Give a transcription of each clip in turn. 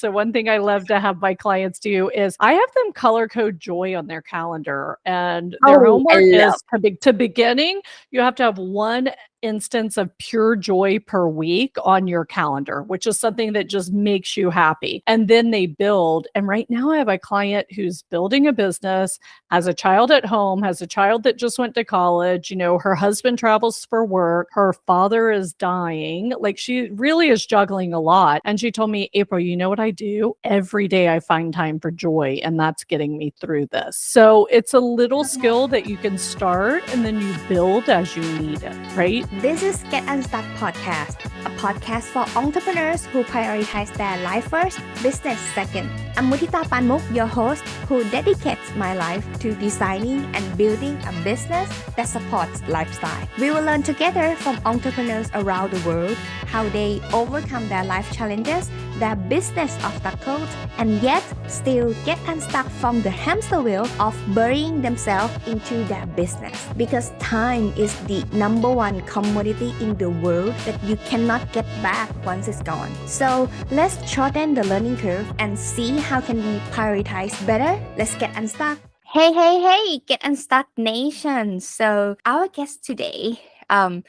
So one thing I love to have my clients do is I have them color code joy on their calendar, and their Oh, I homework love. is to beginning, you have to have one instance of pure joy per week on your calendar, which is something that just makes you happy. And then they build. And right now I have a client who's building a business, has a child at home, has a child that just went to college. Her husband travels for work. Her father is dying. Like, she really is juggling a lot. And she told me, April, you know what I do? Every day I find time for joy, and that's getting me through this. So it's a little skill that you can start and then you build as you need it, right? This is Get Unstuck Podcast, a podcast for entrepreneurs who prioritize their life first, business second. I'm Mudita Panmuk, your host, who dedicates my life to designing and building a business that supports lifestyle. We will learn together from entrepreneurs around the world how they overcome their life challenges, their business obstacles, and yet still get unstuck from the hamster wheel of burying themselves into their business. Because time is the number one commodity in the world that you cannot get back once it's gone. So let's shorten the learning curve and see how can we prioritize better. Let's get unstuck. Hey, Get Unstuck Nation. So our guest today,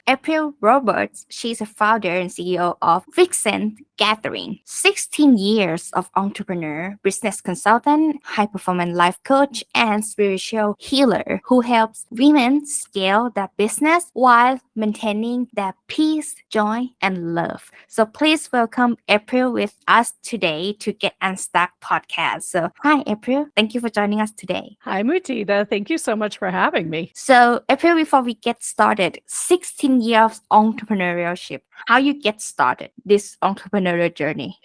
April Roberts, she's a founder and CEO of VIXEN Gathering. 16 years of entrepreneur, business consultant, high-performance life coach, and spiritual healer who helps women scale their business while maintaining their peace, joy, and love. So please welcome April with us today to Get Unstuck podcast. So hi, April. Thank you for joining us today. Hi, Mutita. Thank you so much for having me. So April, before we get started, 16 years of entrepreneurship. How you get started this entrepreneurial journey?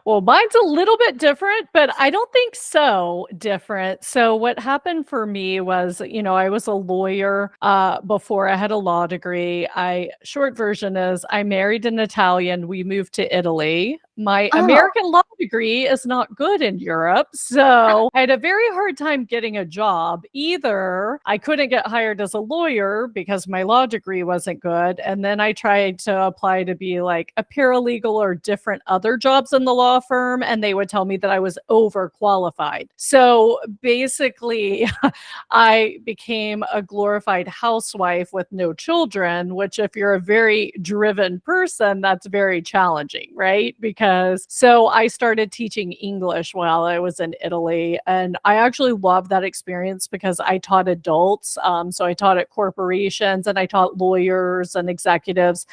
Well, mine's a little bit different, but I don't think so different. So what happened for me was, I was a lawyer before I had a law degree. Short version is I married an Italian. We moved to Italy. My American law degree is not good in Europe. So I had a very hard time getting a job. Either I couldn't get hired as a lawyer because my law degree wasn't good. And then I tried to apply to be like a paralegal or different other jobs in the law firm. And they would tell me that I was overqualified. So basically, I became a glorified housewife with no children, which if you're a very driven person, that's very challenging, right? So I started teaching English while I was in Italy. And I actually loved that experience because I taught adults. So I taught at corporations and I taught lawyers and executives.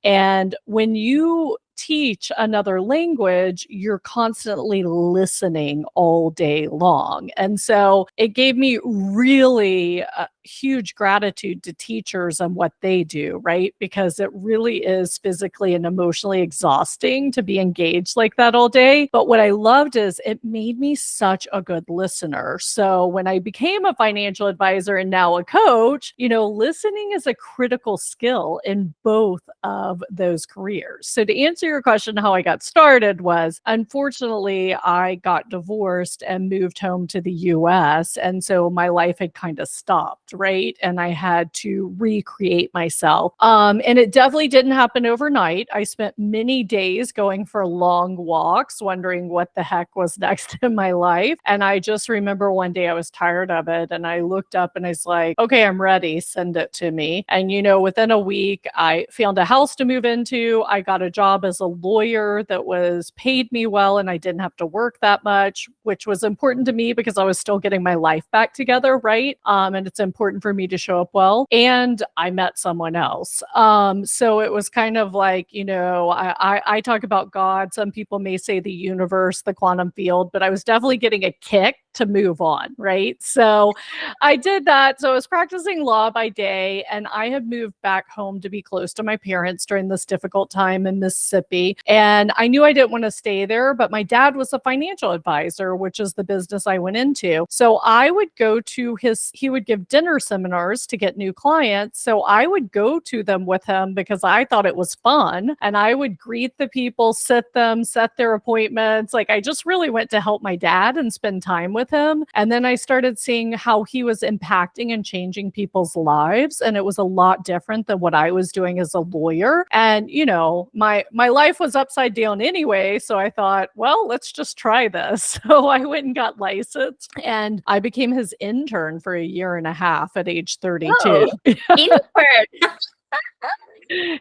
And when you teach another language, you're constantly listening all day long. And so it gave me really huge gratitude to teachers and what they do, right? Because it really is physically and emotionally exhausting to be engaged like that all day. But what I loved is it made me such a good listener. So when I became a financial advisor and now a coach, listening is a critical skill in both of those careers. So to answer your question, how I got started was, unfortunately, I got divorced and moved home to the US. And so my life had kind of stopped, right? And I had to recreate myself. And it definitely didn't happen overnight. I spent many days going for long walks, wondering what the heck was next in my life. And I just remember one day I was tired of it. And I looked up and I was like, okay, I'm ready. Send it to me. And, within a week, I found a house to move into. I got a job as a lawyer that was paid me well and I didn't have to work that much, which was important to me because I was still getting my life back together, right? And it's important for me to show up well. And I met someone else. So it was kind of like, I talk about God. Some people may say the universe, the quantum field, but I was definitely getting a kick to move on, right? So I did that. So I was practicing law by day and I had moved back home to be close to my parents during this difficult time in Mississippi. And I knew I didn't want to stay there, but my dad was a financial advisor, which is the business I went into. So I would go to he would give dinner retainer seminars to get new clients. So I would go to them with him because I thought it was fun. And I would greet the people, sit them, set their appointments. Like I just really went to help my dad and spend time with him. And then I started seeing how he was impacting and changing people's lives. And it was a lot different than what I was doing as a lawyer. And, you know, my life was upside down anyway. So I thought, well, let's just try this. So I went and got licensed and I became his intern for a year and a half at age 32. Oh, intern.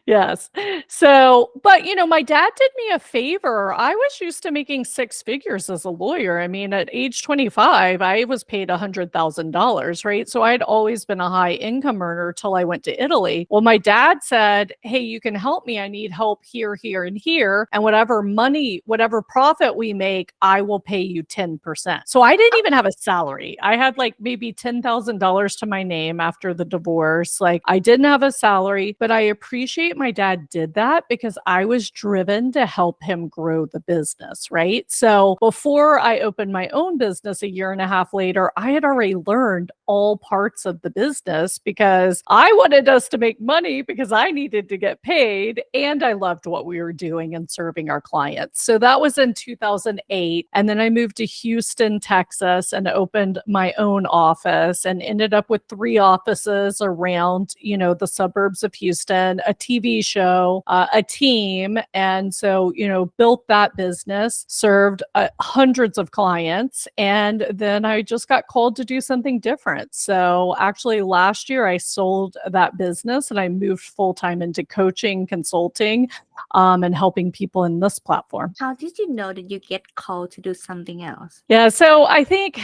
Yes. So, but you know, my dad did me a favor. I was used to making six figures as a lawyer. I mean, at age 25, I was paid $100,000, right? So I'd always been a high income earner till I went to Italy. Well, my dad said, hey, you can help me. I need help here, here, and here. And whatever money, whatever profit we make, I will pay you 10%. So I didn't even have a salary. I had like maybe $10,000 to my name after the divorce. Like I didn't have a salary, but I appreciate my dad did that because I was driven to help him grow the business, right? So before I opened my own business a year and a half later, I had already learned all parts of the business because I wanted us to make money because I needed to get paid and I loved what we were doing and serving our clients. So that was in 2008. And then I moved to Houston, Texas and opened my own office and ended up with 3 offices around, you know, the suburbs of Houston, a TV show, a team. And so, you know, built that business, served hundreds of clients. And then I just got called to do something different. So actually last year I sold that business and I moved full time into coaching, consulting, and helping people in this platform. How did you know that you get called to do something else? Yeah. So I think,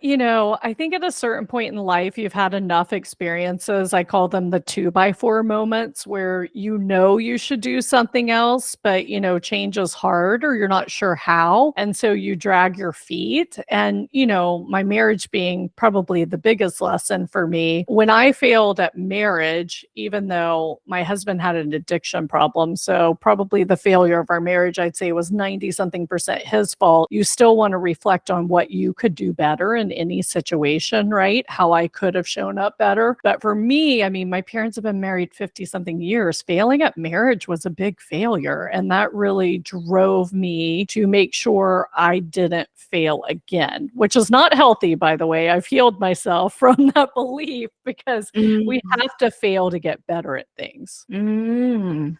you know, I think at a certain point in life, you've had enough experiences. I call them the 2x4 moments where you know you should do something else, but, you know, change is hard or you're not sure how. And so you drag your feet. And, you know, my marriage being probably the biggest lesson for me, when I failed at marriage, even though my husband had an addiction problem, so probably the failure of our marriage, I'd say was 90 something percent his fault. You still want to reflect on what you could do better in any situation, right? How I could have shown up better. But for me, I mean, my parents have been married 50 something years. Failing at marriage was a big failure. And that really drove me to make sure I didn't fail again, which is not healthy, by the way. I've healed myself from that belief because we have to fail to get better at things.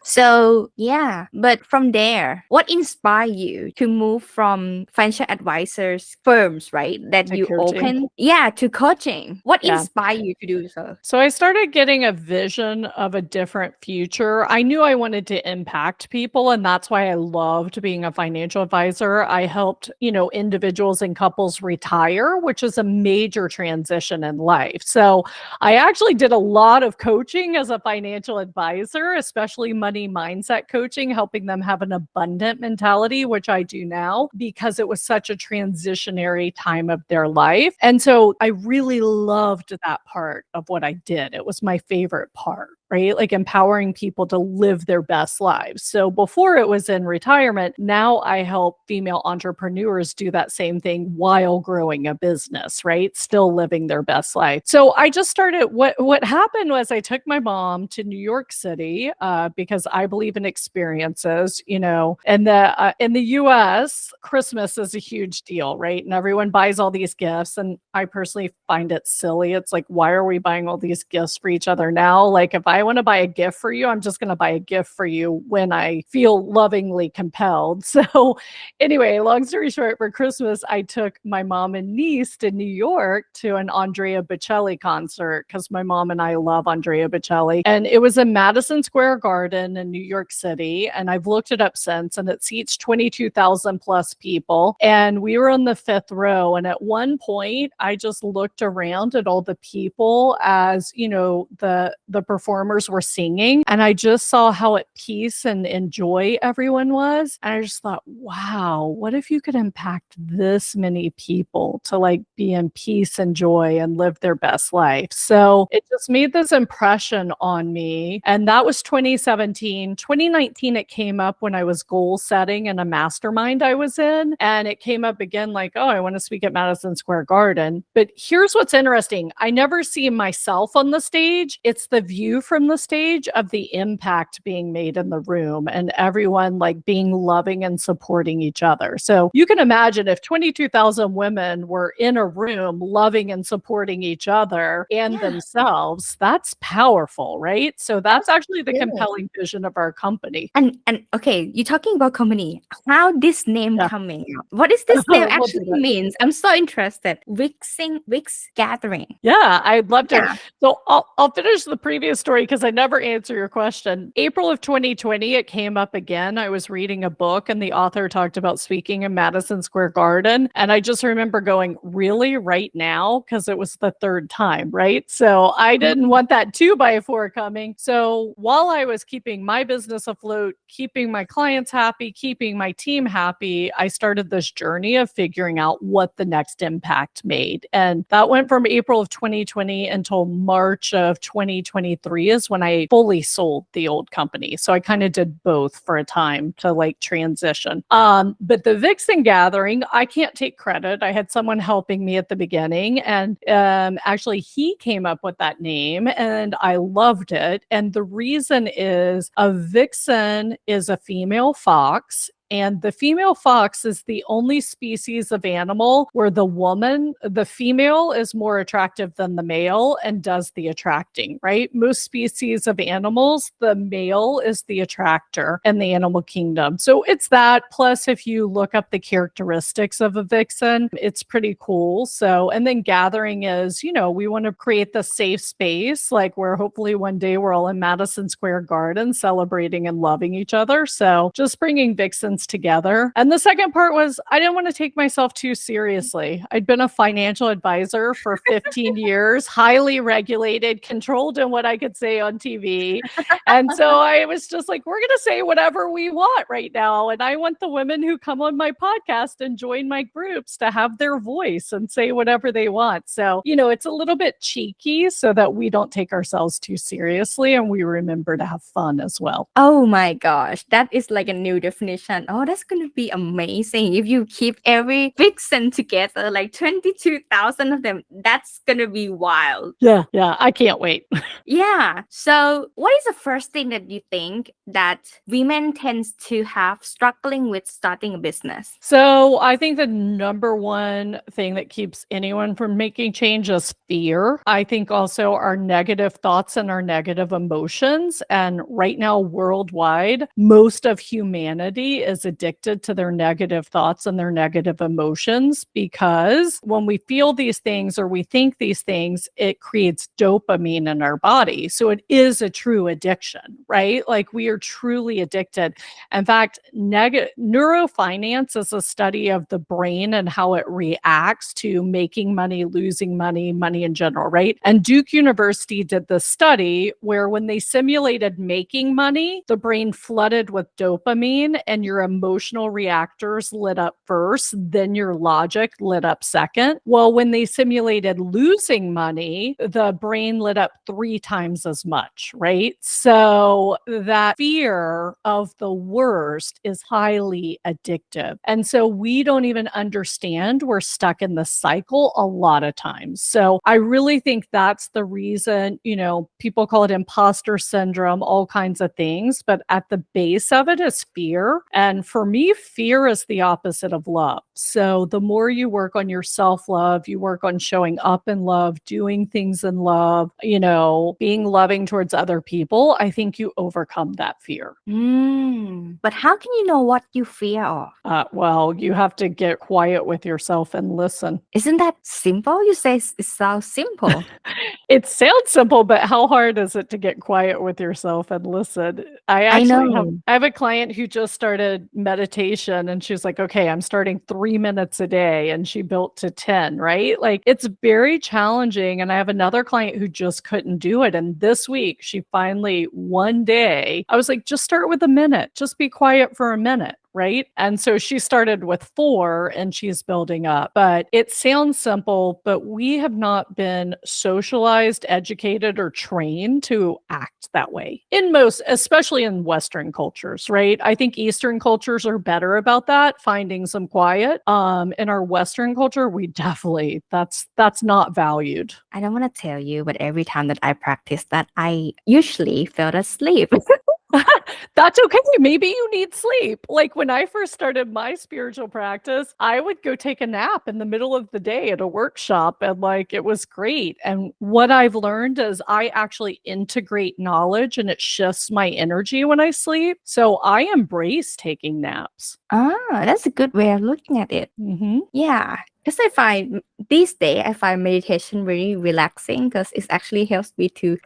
So, yeah, but from there, what inspired you to move from financial advisors firms, right? That To you coaching. opened, to coaching. What Yeah. inspired you to do so? So I started getting a vision of a different future. I knew I wanted to impact people, and that's why I loved being a financial advisor. I helped, you know, individuals and couples retire, which is a major transition in life. So I actually did a lot of coaching as a financial advisor, especially money mindset coaching, helping them have an abundant mentality, which I do now because it was such a transitionary time of their life. And so I really loved that part of what I did. It was my favorite part, right? Like empowering people to live their best lives. So before it was in retirement, now I help female entrepreneurs do that same thing while growing a business, right? Still living their best life. So I just started, what happened was I took my mom to New York City because I believe in experiences, you know, and in the US, Christmas is a huge deal, right? And everyone buys all these gifts. And I personally find it silly. It's like, why are we buying all these gifts for each other now? Like, if I want to buy a gift for you, I'm just going to buy a gift for you when I feel lovingly compelled. So anyway, long story short, for Christmas, I took my mom and niece to New York to an Andrea Bocelli concert because my mom and I love Andrea Bocelli. And it was in Madison Square Garden in New York City. And I've looked it up since, and it seats 22,000 plus people. And we were on the 5th row. And at one point, I just looked around at all the people as, you know, the performance performers were singing, and I just saw how at peace and in joy everyone was. And I just thought, wow, what if you could impact this many people to like be in peace and joy and live their best life? So it just made this impression on me. And that was 2017. 2019, it came up when I was goal setting in a mastermind I was in. And it came up again like, oh, I want to speak at Madison Square Garden. But here's what's interesting. I never see myself on the stage. It's the view from the stage of the impact being made in the room and everyone like being loving and supporting each other. So you can imagine if 22,000 women were in a room loving and supporting each other and themselves, that's powerful, right? So that's actually the compelling vision of our company. And okay, you're talking about company. How this name coming? What is this name actually means? I'm so interested. VIX Gathering. Yeah, I'd love to. Yeah. So I'll finish the previous story because I never answer your question. April of 2020, it came up again. I was reading a book and the author talked about speaking in Madison Square Garden. And I just remember going, really, right now? Because it was the third time, right? So I didn't want that 2x4 coming. So while I was keeping my business afloat, keeping my clients happy, keeping my team happy, I started this journey of figuring out what the next impact made. And that went from April of 2020 until March of 2023 is when I fully sold the old company. So I kind of did both for a time to like transition. But the VIXEN Gathering, I can't take credit. I had someone helping me at the beginning, and actually he came up with that name and I loved it. And the reason is a vixen is a female fox. And the female fox is the only species of animal where the female is more attractive than the male and does the attracting, right? Most species of animals, the male is the attractor in the animal kingdom. So it's that. Plus, if you look up the characteristics of a vixen, it's pretty cool. So, and then gathering is, we want to create the safe space, like where hopefully one day we're all in Madison Square Garden celebrating and loving each other. So just bringing vixens together. And the second part was I didn't want to take myself too seriously. I'd been a financial advisor for 15 years, highly regulated, controlled in what I could say on TV. And so I was just like, we're going to say whatever we want right now. And I want the women who come on my podcast and join my groups to have their voice and say whatever they want. So, it's a little bit cheeky so that we don't take ourselves too seriously and we remember to have fun as well. Oh my gosh, that is like a new definition. Oh, that's going to be amazing. If you keep every vixen together, like 22,000 of them, that's going to be wild. Yeah, I can't wait. Yeah. So what is the first thing that you think that women tends to have struggling with starting a business? So I think the number one thing that keeps anyone from making change is fear. I think also our negative thoughts and our negative emotions. And right now, worldwide, most of humanity is addicted to their negative thoughts and their negative emotions because when we feel these things or we think these things, it creates dopamine in our body. So it is a true addiction, right? Like we are truly addicted. In fact, neurofinance is a study of the brain and how it reacts to making money, losing money, money in general, right? And Duke University did this study where when they simulated making money, the brain flooded with dopamine and your emotional reactors lit up first, then your logic lit up second. Well, when they simulated losing money, the brain lit up 3 times as much, right? So that fear of the worst is highly addictive. And so we don't even understand we're stuck in the cycle a lot of times. So I really think that's the reason, people call it imposter syndrome, all kinds of things, but at the base of it is fear. And for me, fear is the opposite of love. So the more you work on your self-love, you work on showing up in love, doing things in love, being loving towards other people, I think you overcome that that fear. But how can you know what you fear of? Well, you have to get quiet with yourself and listen. Isn't that simple? You say it sounds simple. It sounds simple, but how hard is it to get quiet with yourself and listen? I know. I have a client who just started meditation and she's like, okay, I'm starting 3 minutes a day. And she built to 10, right? Like it's very challenging. And I have another client who just couldn't do it. And this week, she finally, one day, I was like, just start with a minute, just be quiet for a minute. Right. And so she started with 4 and she's building up. But it sounds simple, but we have not been socialized, educated, or trained to act that way in most, especially in Western cultures. Right. I think Eastern cultures are better about that, finding some quiet. In our Western culture, we definitely, that's not valued. I don't want to tell you, but every time that I practice that, I usually fell asleep. That's okay. Maybe you need sleep. Like when I first started my spiritual practice, I would go take a nap in the middle of the day at a workshop and like it was great. And what I've learned is I actually integrate knowledge and it shifts my energy when I sleep. So I embrace taking naps. That's a good way of looking at it. Mm-hmm. Yeah. Because I find these days, I find meditation very relaxing because it actually helps me to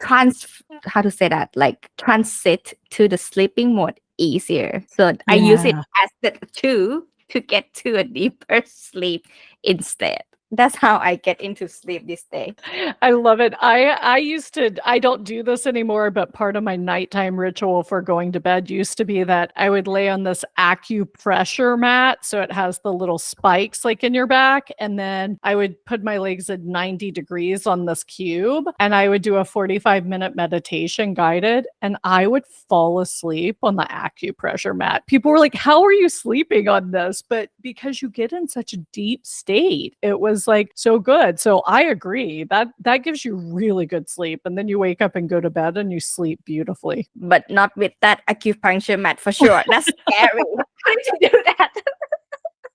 transit to the sleeping mode easier. So I use it Yeah. as the tool to get to a deeper sleep instead. That's how I get into sleep this day. I love it. I don't do this anymore, but part of my nighttime ritual for going to bed used to be that I would lay on this acupressure mat. So it has the little spikes like in your back. And then I would put my legs at 90 degrees on this cube and I would do a 45-minute meditation guided and I would fall asleep on the acupressure mat. People were like, how are you sleeping on this? But because you get in such a deep state, it was like so good. So I agree that gives you really good sleep. And then you wake up and go to bed and you sleep beautifully. But not with that acupuncture mat for sure. That's scary. How did you do that?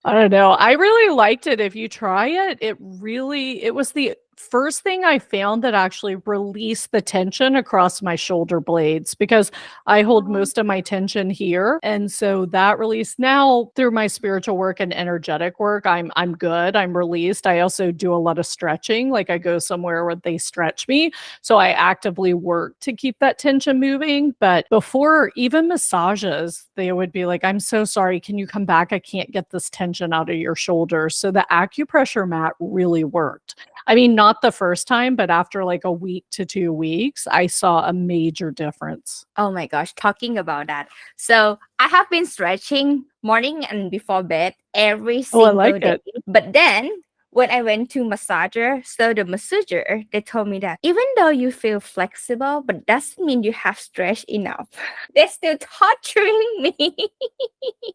I don't know. I really liked it. If you try it, it was the first thing I found that actually released the tension across my shoulder blades because I hold most of my tension here. And so that release now through my spiritual work and energetic work, I'm good. I'm released. I also do a lot of stretching. Like I go somewhere where they stretch me. So I actively work to keep that tension moving. But before even massages, they would be like, I'm so sorry. Can you come back? I can't get this tension out of your shoulders. So the acupressure mat really worked. I mean, not the first time, but after like a week to 2 weeks, I saw a major difference. Oh my gosh, talking about that. So I have been stretching morning and before bed every Oh, I single like day. it. But then when I went to massager, so the massager, they told me that even though you feel flexible, but doesn't mean you have stretched enough. They're still torturing me.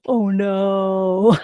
Oh no.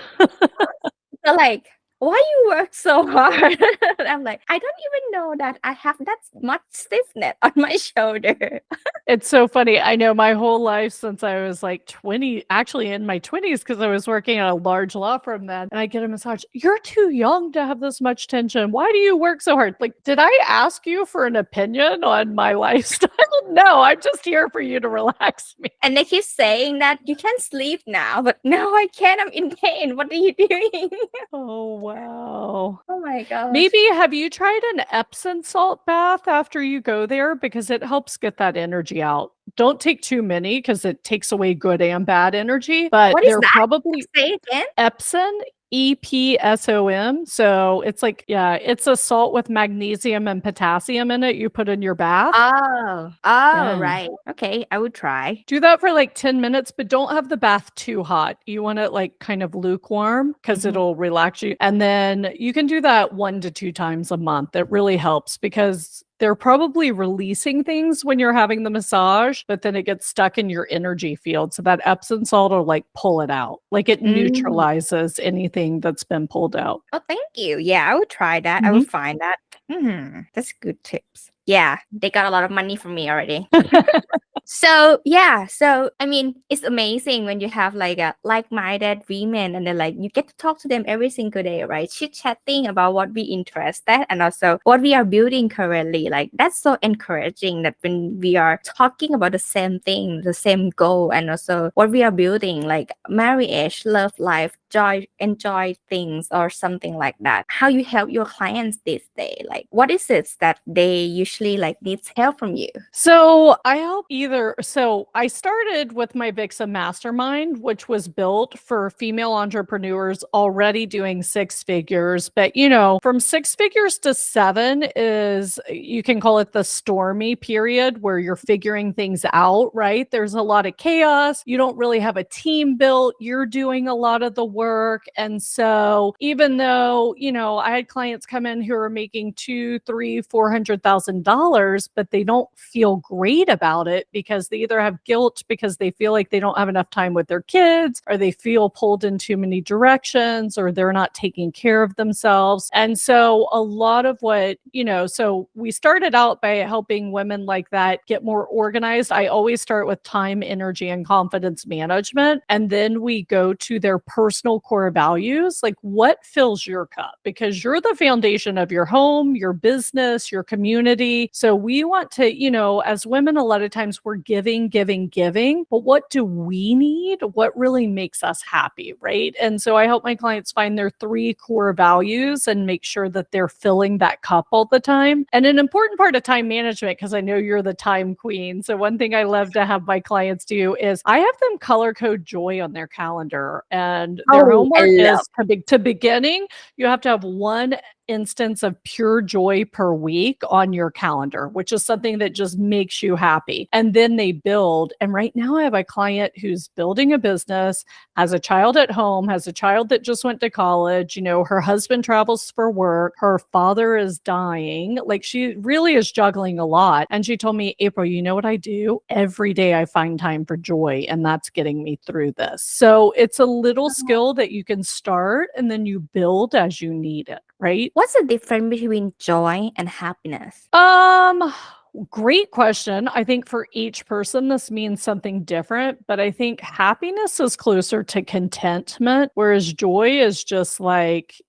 So like, why you work so hard? I'm like, I don't even know that I have that much stiffness on my shoulder. It's so funny. I know my whole life since I was like 20, actually in my 20s, because I was working at a large law firm then, and I get a massage. You're too young to have this much tension. Why do you work so hard? Like, did I ask you for an opinion on my lifestyle? No, I'm just here for you to relax me. And they keep saying that you can sleep now, but no, I can't. I'm in pain. What are you doing? Oh, wow. Oh my gosh. Maybe have you tried an Epsom salt bath after you go there? Because it helps get that energy out. Don't take too many because it takes away good and bad energy. But What is they're that? probably Say it again. Epsom, EPSOM. So it's like, yeah, it's a salt with magnesium and potassium in it you put in your bath. Oh, Yeah. right. Okay, I would try. Do that for like 10 minutes, but don't have the bath too hot. You want it like kind of lukewarm because Mhm. it'll relax you. And then you can do that 1 to 2 times a month. It really helps because they're probably releasing things when you're having the massage, but then it gets stuck in your energy field. So that Epsom salt will like pull it out. Like it neutralizes anything that's been pulled out. Oh, thank you. Yeah, I would try that. I would find that. That's good tips. Yeah, they got a lot of money from me already. So yeah, so I mean, it's amazing when you have like a like-minded women, and then like you get to talk to them every single day, right? Chit-chatting about what we interested and also what we are building currently. Like that's so encouraging that when we are talking about the same thing, the same goal, and also what we are building, like marriage, love life, joy, enjoy things, or something like that. How you help your clients this day? Like what is it that they usually like needs help from you? So I help so I started with my VIXEN mastermind, which was built for female entrepreneurs already doing six figures. But, from six figures to seven is, you can call it the stormy period where you're figuring things out, right? There's a lot of chaos. You don't really have a team built. You're doing a lot of the work. And so even though, I had clients come in who are making two, three, $400,000, but they don't feel great about it because they either have guilt because they feel like they don't have enough time with their kids, or they feel pulled in too many directions, or they're not taking care of themselves. And so a lot of so we started out by helping women like that get more organized. I always start with time, energy, and confidence management. And then we go to their personal core values, like what fills your cup, because you're the foundation of your home, your business, your community. So we want to, as women, a lot of times we're giving, giving, giving, but what do we need? What really makes us happy, right? And so I help my clients find their three core values and make sure that they're filling that cup all the time. And an important part of time management, because I know you're the time queen. So one thing I love to have my clients do is I have them color code joy on their calendar. And their Oh, I homework love. is to beginning, you have to have one instance of pure joy per week on your calendar, which is something that just makes you happy. And then they build. And right now I have a client who's building a business, has a child at home, has a child that just went to college. Her husband travels for work. Her father is dying. Like, she really is juggling a lot. And she told me, April, you know what I do? Every day I find time for joy, and that's getting me through this. So it's a little skill that you can start and then you build as you need it, right? What's the difference between joy and happiness? Great question. I think for each person, this means something different, but I think happiness is closer to contentment, whereas joy is just like,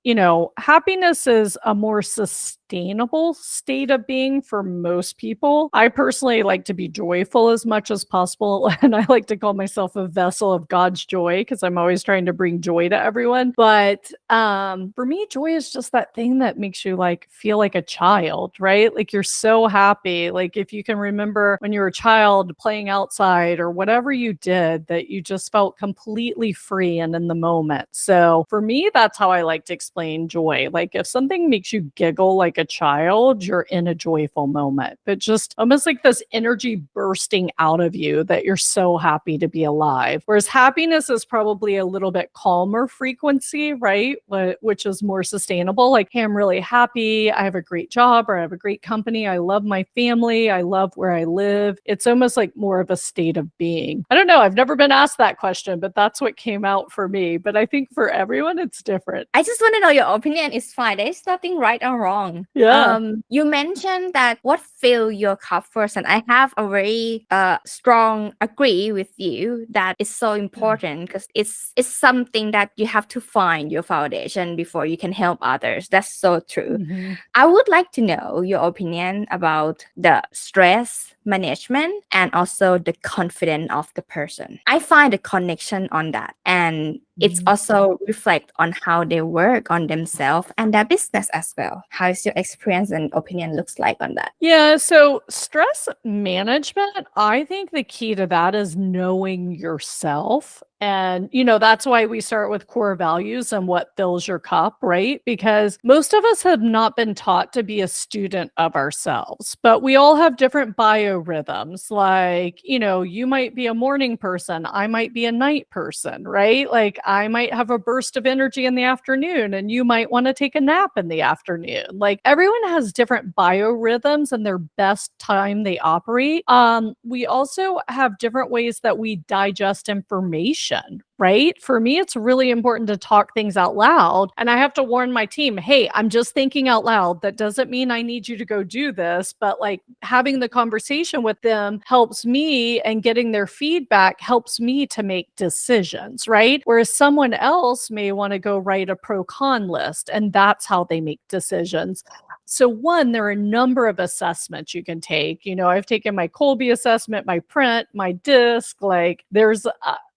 happiness is a more sustainable state of being for most people. I personally like to be joyful as much as possible, and I like to call myself a vessel of God's joy because I'm always trying to bring joy to everyone. But for me, joy is just that thing that makes you like feel like a child, right? Like you're so happy. Like if you can remember when you were a child playing outside or whatever you did, that you just felt completely free and in the moment. So for me, that's how I like to explain joy. Like if something makes you giggle like a child, you're in a joyful moment, but just almost like this energy bursting out of you that you're so happy to be alive. Whereas happiness is probably a little bit calmer frequency, right? Which is more sustainable. Like, hey, I'm really happy. I have a great job, or I have a great company. I love my family. I love where I live. It's almost like more of a state of being. I don't know. I've never been asked that question, but that's what came out for me. But I think for everyone, it's different. I just want to know your opinion. It's fine. There's nothing right or wrong. Yeah. You mentioned that what fill your cup first, and I have a very strong agree with you that it's so important because it's something that you have to find your foundation before you can help others. That's so true. Mm-hmm. I would like to know your opinion about the stress management and also the confidence of the person. I find a connection on that, and it's also reflect on how they work on themselves and their business as well. How is your experience and opinion looks like on that? Yeah, so stress management, I think the key to that is knowing yourself. And, that's why we start with core values and what fills your cup, right? Because most of us have not been taught to be a student of ourselves, but we all have different biorhythms. Like, you might be a morning person, I might be a night person, right? Like, I might have a burst of energy in the afternoon, and you might want to take a nap in the afternoon. Like, everyone has different biorhythms and their best time they operate. We also have different ways that we digest information. affirmation, right? For me, it's really important to talk things out loud. And I have to warn my team, hey, I'm just thinking out loud. That doesn't mean I need you to go do this, but like having the conversation with them helps me, and getting their feedback helps me to make decisions, right? Whereas someone else may want to go write a pro con list, and that's how they make decisions. So one, there are a number of assessments you can take. I've taken my Colby assessment, my print, my disc, like there's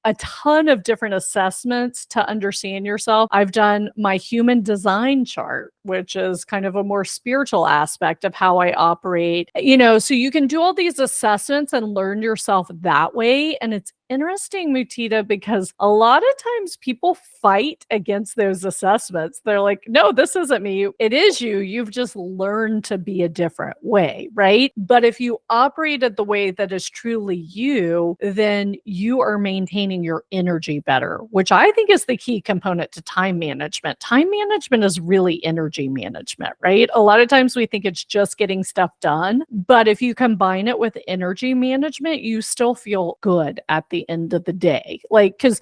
a ton of different assessments to understand yourself. I've done my human design chart, which is kind of a more spiritual aspect of how I operate. So you can do all these assessments and learn yourself that way. And it's interesting, Mutita, because a lot of times people fight against those assessments. They're like, no, this isn't me. It is you. You've just learned to be a different way, right? But if you operated the way that is truly you, then you are maintaining your energy better, which I think is the key component to time management. Time management is really energy management, right? A lot of times we think it's just getting stuff done, but if you combine it with energy management, you still feel good at the end of the day. Like, because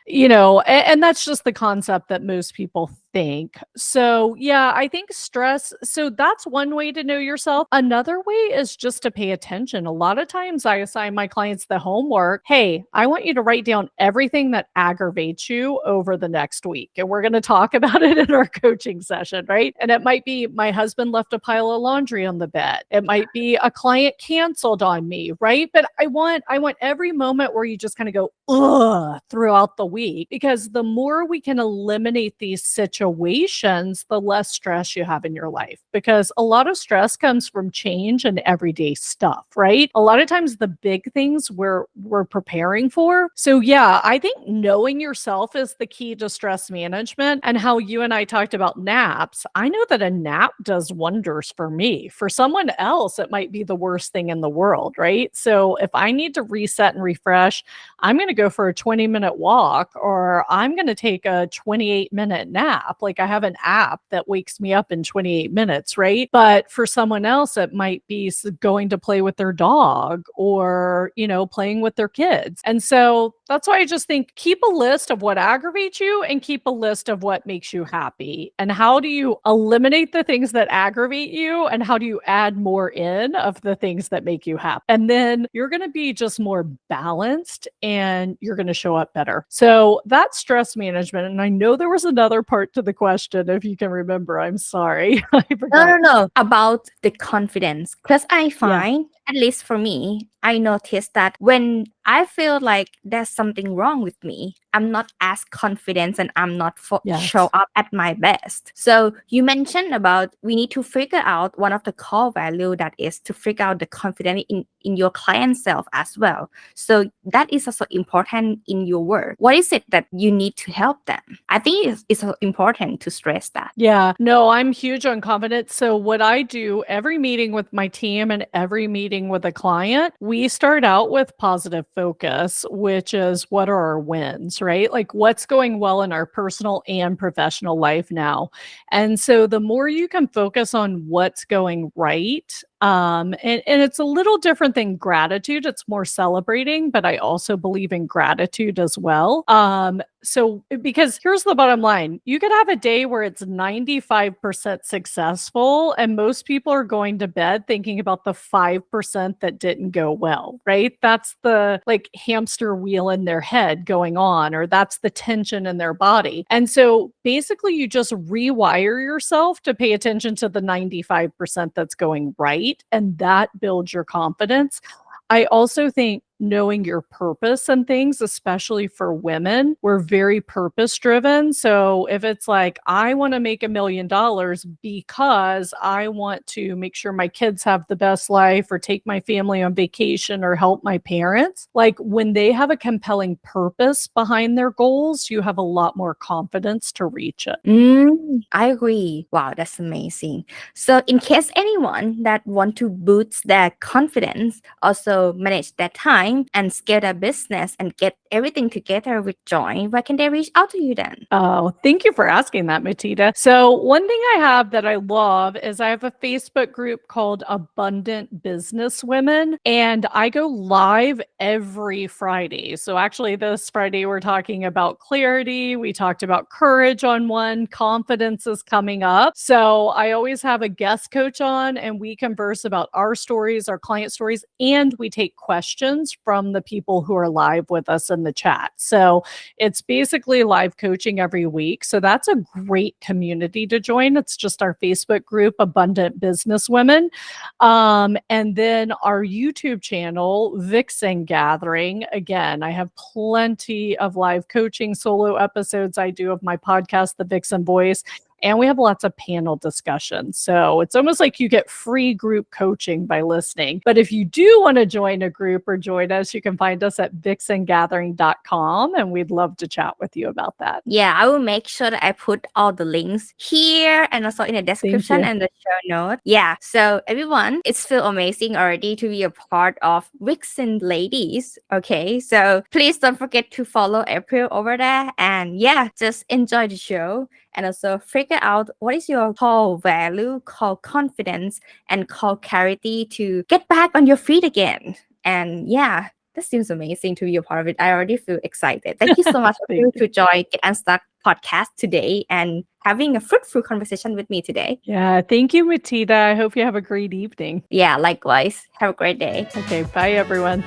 and that's just the concept that most people think. So yeah, I think stress, so that's one way to know yourself. Another way is just to pay attention. A lot of times I assign my clients the homework, hey, I want you to write down everything that aggravates you over the next week. And we're going to talk about it in our coaching session, right? And it might be my husband left a pile of laundry on the bed. It might be a client canceled on me, right? But I want every moment where you just kind of go, ugh, throughout the week, because the more we can eliminate these situations, the less stress you have in your life, because a lot of stress comes from change and everyday stuff, right? A lot of times the big things we're preparing for. So yeah, I think knowing yourself is the key to stress management. And how you and I talked about naps, I know that a nap does wonders for me. For someone else, it might be the worst thing in the world, right? So if I need to reset and refresh, I'm going to go for a 20-minute walk, or I'm going to take a 28-minute nap. Like I have an app that wakes me up in 28 minutes, right? But for someone else, it might be going to play with their dog, or, playing with their kids. And so that's why I just think keep a list of what aggravates you and keep a list of what makes you happy. And how do you eliminate the things that aggravate you, and how do you add more in of the things that make you happy? And then you're going to be just more balanced, and you're going to show up better. So that's stress management. And I know there was another part to the question, if you can remember. I'm sorry. I forgot. No. About the confidence. Because I Yeah. find, at least for me, I noticed that when I feel like there's something wrong with me, I'm not as confident, and I'm not show Yes. up at my best. So you mentioned about we need to figure out one of the core value, that is to figure out the confidence in your client self as well. So that is also important in your work. What is it that you need to help them? I think it's so important to stress that. Yeah, no, I'm huge on confidence. So what I do every meeting with my team and every meeting with a client, we start out with positive focus, which is what are our wins, right? Like what's going well in our personal and professional life now. And so the more you can focus on what's going right, and it's a little different than gratitude. It's more celebrating, but I also believe in gratitude as well. So because here's the bottom line, you could have a day where it's 95% successful, and most people are going to bed thinking about the 5% that didn't go well, right? That's the like hamster wheel in their head going on, or that's the tension in their body. And so basically you just rewire yourself to pay attention to the 95% that's going right, and that builds your confidence. I also think knowing your purpose and things, especially for women, we're very purpose driven. So if it's like, I want to make $1 million because I want to make sure my kids have the best life, or take my family on vacation, or help my parents, like when they have a compelling purpose behind their goals, you have a lot more confidence to reach it. I agree. Wow, that's amazing. So in case anyone that want to boost their confidence, also manage their time, time and scale their business and get everything together with joy, where can they reach out to you then? Oh, thank you for asking that, Matita. So, one thing I have that I love is I have a Facebook group called Abundant Business Women, and I go live every Friday. So, actually, this Friday, we're talking about clarity. We talked about courage on one, confidence is coming up. So, I always have a guest coach on, and we converse about our stories, our client stories, and we take questions from the people who are live with us in the chat. So, it's basically live coaching every week. So that's a great community to join. It's just our Facebook group, Abundant Business Women. And then our YouTube channel, VIXEN Gathering. Again, I have plenty of live coaching solo episodes I do of my podcast, The VIXEN Voice. And we have lots of panel discussions. So it's almost like you get free group coaching by listening. But if you do want to join a group or join us, you can find us at vixengathering.com. And we'd love to chat with you about that. Yeah, I will make sure that I put all the links here and also in the description you. and the show note. Yeah, so everyone, it's feel amazing already to be a part of VIXEN Ladies. Okay, so please don't forget to follow April over there. And yeah, just enjoy the show and also figure out what is your core value, core confidence, and core clarity to get back on your feet again. And yeah, that seems amazing to be a part of it. I already feel excited. Thank you so much for you to join Get Unstuck podcast today and having a fruitful conversation with me today. Yeah, thank you, Matita. I hope you have a great evening. Yeah, likewise. Have a great day. Okay, bye, everyone.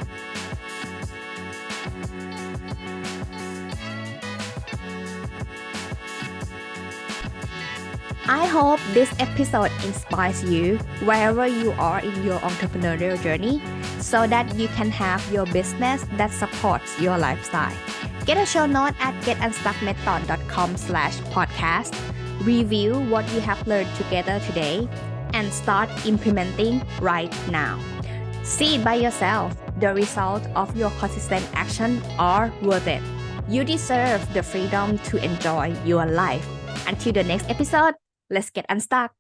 I hope this episode inspires you wherever you are in your entrepreneurial journey so that you can have your business that supports your lifestyle. Get a show note at getunstuckmethod.com/podcast. Review what you have learned together today and start implementing right now. See it by yourself. The result of your consistent action are worth it. You deserve the freedom to enjoy your life. Until the next episode, let's get unstuck.